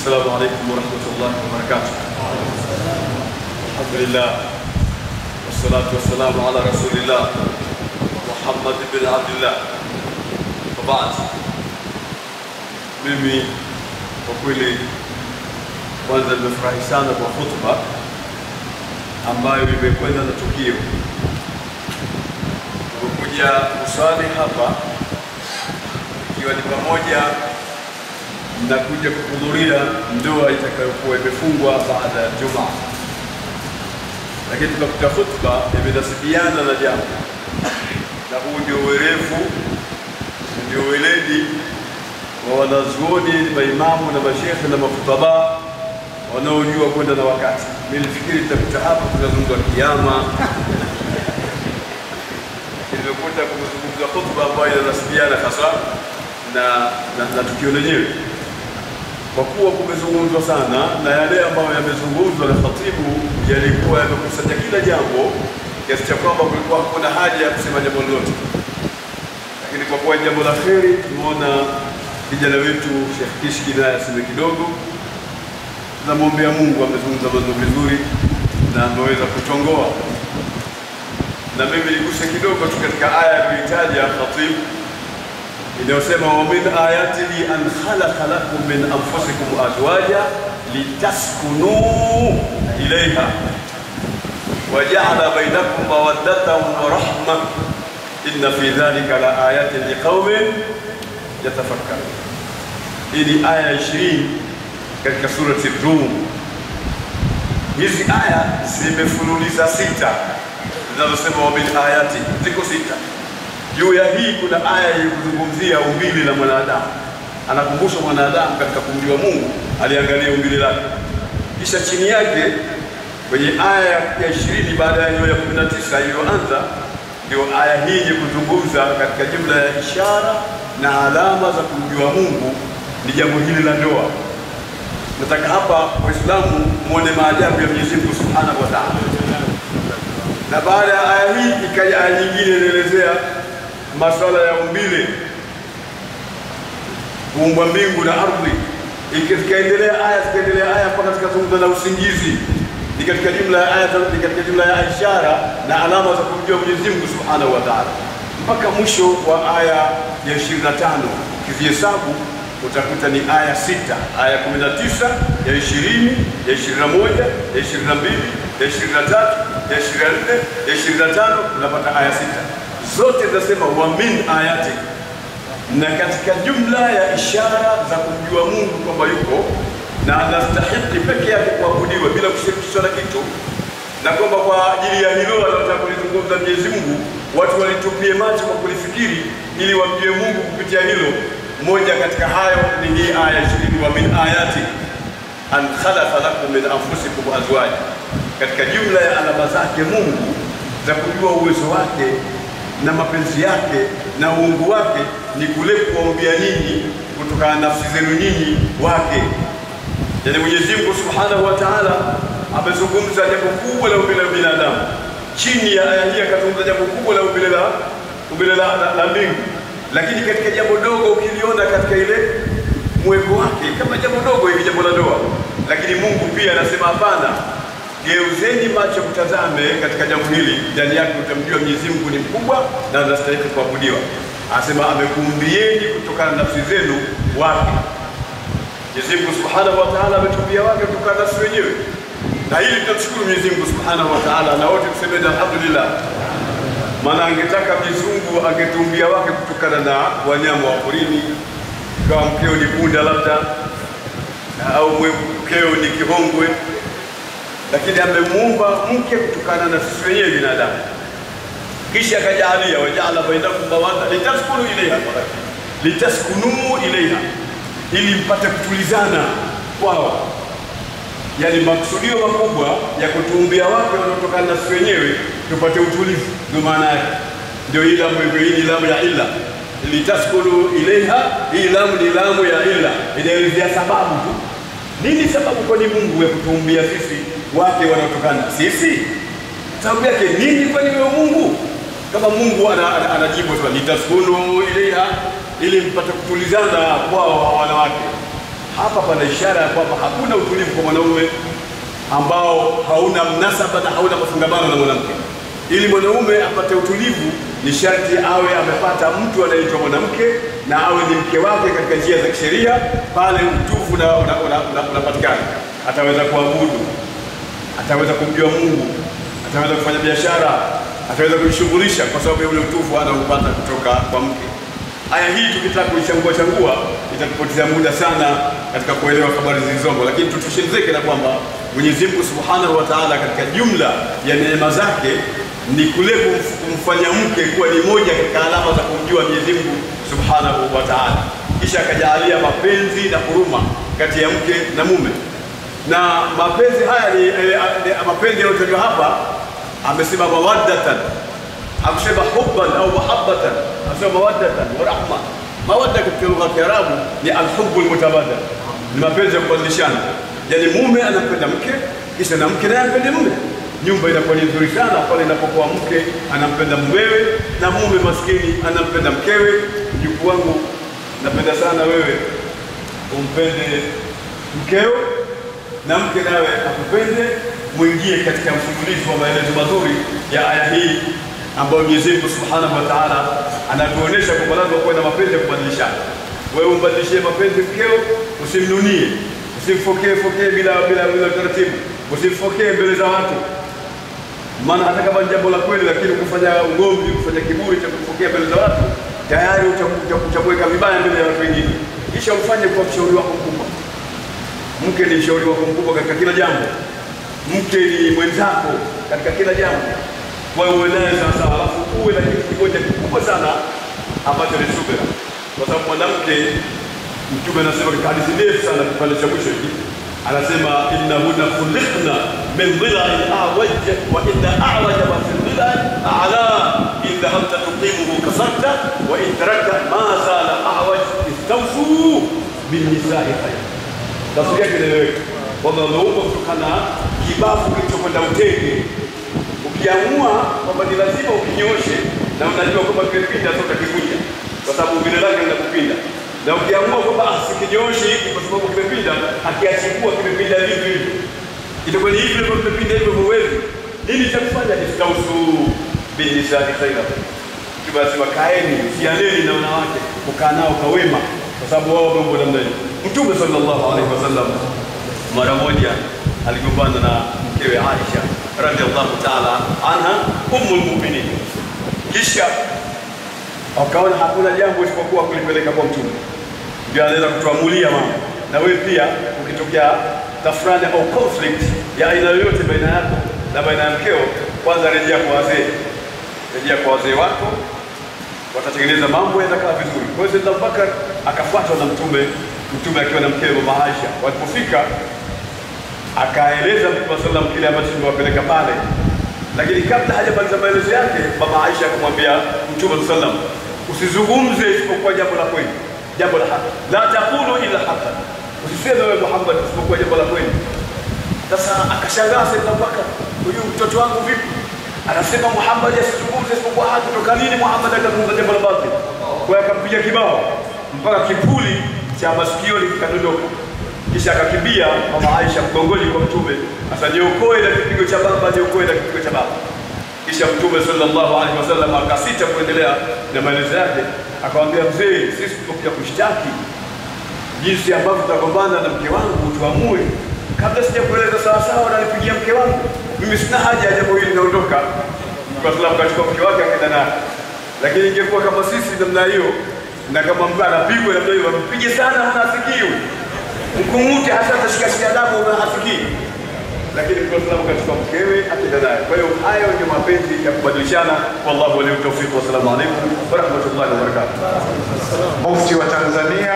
السلام عليكم ورحمة الله وبركاته. الحمد لله والصلاة والسلام على رسول الله محمد بن عبد الله. وبعد, mimi kwa kweli kwanza nimefurahi sana kwa khutba ambayo imekwenda na tukio. Kuja kusali hapa ikiwa ni pamoja na kuja kuhudhuria ndoa itakayokuwa imefungwa baada ya Juma. Lakini tunakuta khutba imenasibiana na jambo, na huu ndio werevu, ndio weledi wa wanazuoni, maimamu na mashekhe na mafutaba wanaojua kwenda na wakati. Mimi nilifikiri tutakuta hapa tunazungumza kiyama, nimekuta kuzungumza khutba ambayo inanasibiana hasa na tukio lenyewe. Kwa kuwa kumezungumzwa sana na yale ambayo yamezungumzwa na khatibu yalikuwa yamekusanya kila jambo kiasi cha kwamba kulikuwa hakuna haja ya kusema jambo lolote. Lakini kwa kuwa jambo la kheri, tumeona kijana wetu Sheikh Kishki naye aseme kidogo. Tunamwombea Mungu, amezungumza mambo vizuri na ameweza kutongoa. Na mimi niguse kidogo tu katika aya aliyoitaja khatibu inayosema wa min ayatihi an khalaqa lakum min anfusikum azwaja litaskunu ilayha wa ja'ala bainakum mawaddatan wa rahma inna fi dhalika la ayatin liqaumin yatafakkarun. Hii ni aya 20 katika surati Rum. Hizi aya zimefululiza 6 zinazosema wa min ayati, ziko 6. Juu ya hii kuna aya ya kuzungumzia umbile la mwanadamu. Anakumbusha mwanadamu katika kumjua Mungu aliangalia umbile lake. Kisha chini yake kwenye aya ya 20 baada ya hiyo ya 19 iliyoanza ndio aya hii yenye kuzungumza katika jumla ya ishara na alama za kumjua Mungu ni jambo hili la ndoa. Nataka hapa Waislamu muone maajabu ya Mwenyezi Mungu Subhanahu wa Ta'ala. Na baada ya aya hii ikaja aya nyingine inaelezea masuala ya umbile, kuumba mbingu na ardhi. Ikaendelea aya mpaka tukazungumza na usingizi. Ni katika jumla ya aya, ni katika jumla ya ishara na alama za kumjua Mwenyezi Mungu Subhanahu wa Ta'ala, mpaka mwisho wa aya ya 25. Kihesabu utakuta ni aya 6, aya 19, ya 20, ya 21, ya 22, ya 23, ya 24, ya 25, unapata aya 6. Zote zinasema wa min ayati, na katika jumla ya ishara za kumjua Mungu kwamba yuko na anastahili peke yake kuabudiwa bila kushirikishwa na kitu, na kwamba kwa ajili ya hilo anataka kulizungumza Mwenyezi Mungu, watu walitupie macho kwa kulifikiri ili wamjue Mungu kupitia hilo. Moja katika hayo ni hii aya 20, wa min ayati an khalaqa lakum min anfusikum azwaja. Katika jumla ya alama zake Mungu za kujua uwezo wake na mapenzi yake na uungu wake ni kule kuombea nyinyi kutokana na nafsi zenu nyinyi wake. Yani Mwenyezi Mungu Subhanahu wa Ta'ala amezungumza jambo kubwa la umbile la binadamu. Chini ya aya hii akazungumza jambo kubwa la umbile la mbingu. Lakini katika jambo dogo ukiliona katika ile mweko wake kama jambo dogo hivi, jambo la ndoa, lakini Mungu pia anasema hapana, geuzeni macho mtazame katika jambo hili, ndani yake utamjua Mwenyezi Mungu ni mkubwa na anastahili kuabudiwa. Anasema amekuumbieni kutokana na nafsi zenu wake. Mwenyezi Mungu Subhanahu wa Ta'ala ametumbia wake kutokana na nafsi wenyewe, na hili tunamshukuru Mwenyezi Mungu Subhanahu wa Ta'ala, na wote tuseme alhamdulillah. Maana angetaka Mwenyezi Mungu angetumbia wake kutokana na wanyama wa porini, kama mkeo ni punda labda, au mkeo ni kihongwe, lakini amemuumba mke kutokana na sisi wenyewe binadamu. Kisha akajalia waja'ala bainakum mawadda litaskunu ilayha, ili mpate kutulizana kwao. Yani maksudio makubwa ya kutuumbia wake wanaotokana na sisi wenyewe tupate utulivu, ndio maana yake. Ndio ile lamu ya illa, litaskunu ilayha. Hii lamu ni lamu ya illa, inaelezea sababu tu. Nini sababu kwa ni Mungu ya kutuumbia sisi wake wanaotokana na sisi? Sababu yake nini kwa ni Mungu? Kama Mungu anajibu tu litaskunu ilayha, ili mpate kutulizana kwao wanawake. Hapa pana ishara ya kwamba hakuna utulivu kwa mwanaume ambao hauna mnasaba na hauna mafungamano na mwanamke. Ili mwanaume apate utulivu ni sharti awe amepata mtu anayeitwa mwanamke na awe ni mke wake katika njia za kisheria. Pale utulivu unapatikana. Ataweza kuabudu, ataweza kumjua Mungu, ataweza kufanya biashara, ataweza kujishughulisha kwa sababu ya ule utulivu anaopata kutoka kwa mke. Aya hii tukitaka kuichambua itatupoteza muda sana katika kuelewa habari zilizomo, lakini tutushinzeke na kwamba Mwenyezi Mungu Subhanahu wa Ta'ala katika jumla ya neema zake ni kule kumfanya mke kuwa ni moja katika alama za kumjua Mwenyezi Mungu Subhanahu wa Ta'ala. Kisha akajalia mapenzi na huruma kati ya mke na mume. Na mapenzi haya ni mapenzi yanayotajwa hapa, amesema mawaddatan, akusema hubban au mahabbatan, asema mawaddatan wa rahma. Mawadda katika lugha ya Kiarabu ni alhubbul mutabadil, ni mapenzi ya kubadilishana. Yani mume anampenda mke, kisha na mke naye anapenda mume. Nyumba inakuwa ni nzuri sana pale inapokuwa mke anampenda mumewe na mume maskini anampenda mkewe. Mjukuu wangu, napenda sana wewe umpende mkeo na mke nawe akupende, muingie katika mfululizo wa maelezo mazuri ya aya hii ambayo Mwenyezi Mungu Subhanahu wa Ta'ala anatuonesha kwamba lazima kuwe na mapenzi ya kubadilishana. Wewe umbadilishie mapenzi mkeo, usimnunie, usimfokee bila taratibu, usimfokee mbele za watu. Maana hata kama jambo la kweli, lakini kufanya ugomvi, kufanya kiburi cha kufokea mbele za watu, tayari utamweka vibaya mbele ya watu wengine. Kisha ufanye kwa mshauri wako mkubwa. Mke ni mshauri wako mkubwa katika kila jambo. Mke ni mwenzako katika kila jambo. Kwa hiyo uelewe sasa, alafu uwe na kitu kimoja kikubwa sana ambacho ni subira. Kwa sababu mwanamke, Mtume anasema katika hadithi ndefu sana kipande cha mwisho hiki, anasema innahunna khuliqna min dhila'in a'waj wa inna a'waj ma fi dhila'in a'la in dhahabta tuqimuhu kasarta wa in tarakta ma zala a'waj istawsu bin nisa'i khayr. Tafsiri yake inaeleweka kwamba unaomba kutokana kibafu kilichokwenda utenge. Ukiamua kwamba ni lazima ukinyoshe na unajua kwamba kimepinda toka kikunja kwa sababu vile lake linakupinda, na ukiamua kwamba sikinyoshe hiki kwa sababu kimepinda, akiachukua kimepinda hivi, itakuwa ni hivi ndio kimepinda hivyo. Huwezi nini cha kufanya? Istausu bin nisa'i khaira. Kibasema kaeni, sianeni na wanawake, kukaa nao kwa wema, kwa sababu wao wameumbwa namna hiyo. Mtume sallallahu alaihi wasallam mara moja aligombana na mkewe Aisha radhiallahu ta'ala anha, ummul mu'minin. Kisha akaona hakuna jambo isipokuwa kulipeleka kwa Mtume, ndio anaweza kutuamulia mambo. Na wewe pia ukitokea tafrani au conflict ya aina yoyote baina yako na baina ya mkeo, kwanza rejea kwa wazee wako, watatengeneza mambo yatakaa vizuri. Kwa hiyo Sayyidina Abubakar akafuatwa na Mtume akiwa na mkewe Mama Aisha. Walipofika akaeleza Mtume sallallahu alaihi wasallam kile ambacho kimewapeleka pale, lakini kabla hajamaliza maelezo yake, Mama Aisha akamwambia Mtume sallallahu alaihi wasallam, usizungumze isipokuwa jambo la kweli, jambo la haki. La taqulu illa haqqan, usiseme wewe Muhammad isipokuwa jambo la kweli. Sasa akashangaa Sayyidina Abubakar, huyu mtoto wangu vipi? Anasema Muhammad asizungumze isipokuwa haki. Kutoka lini Muhammad akazungumza jambo la batili? Kwa akampiga kibao mpaka kipuli cha masikio likadondoka. Kisha akakimbia Mama Aisha mgongoni kwa Mtume, sasa niokoe na kipigo cha baba, niokoe na kipigo cha baba. Kisha Mtume sallallahu alaihi wasallam akasita kuendelea na maelezo yake, akamwambia mzee, sisi tunakuja kushtaki jinsi ambavyo tutagombana na mke wangu, tuamue. Kabla sijakueleza sawa sawa na nipigia mke wangu, mimi sina haja ya jambo hili, naondoka. Kwa sababu kachukua mke wake akaenda naye. Lakini ingekuwa kama sisi namna hiyo, na kama mtu anapigwa namna hiyo, mpige sana hanasikii, mkungute hasa atashika damu na hasikii. Lakini kwa sababu kachukua mkewe akaenda naye. Kwa hiyo hayo ndio mapenzi ya kubadilishana. Wallahu waliyu tawfiq. Wassalamu alaykum wa rahmatullahi wa barakatuh. Mufti wa Tanzania